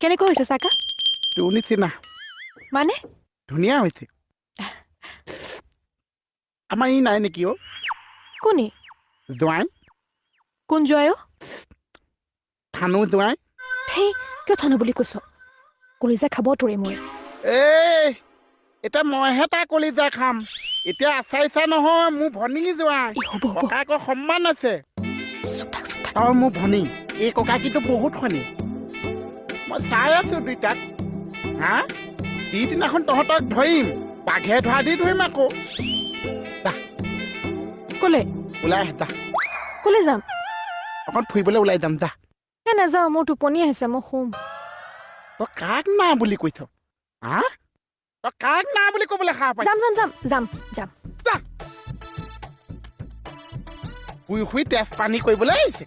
কেনেকৈ হৈছে চাকা তোৰ নিচিনা মানে ধুনীয়া হৈছে আমাৰ ই নাই নেকি অ' কোনি জোঁৱাই কোন যোৱায় থানু জোঁৱাই সেই কিয় থানো বুলি কৈছ কলিজা খাব তোৰে মই এই এতিয়া মইহে তাৰ কলিজা খাম এতিয়া আচাইছা নহয় মোৰ ভনী জোঁৱাই হ'ব হ'ব ককায়েকৰ সন্মান আছে চুপ থাক তই মোৰ ভনী এই ককাকীটো বহুত শনি মই চাই আছো দুইটাক হা যিদিনাখন তহঁতক ধৰিম বাঘে ধৰা দি ধৰিম আকৌ যা ক'লে ওলাই আহ যা ক'লে যাম অকণ ফুৰিবলৈ ওলাই যাম যা নাযাওঁ মোৰ টোপনি আহিছে মই শুম তই কাক না বুলি কৈছ হা তই কাক না বুলি ক'বলৈ সাহ পাইছ যাম যাম যাম যাম যাম যা শুই শুই তেজ পানী কৰিবলৈ আহিছে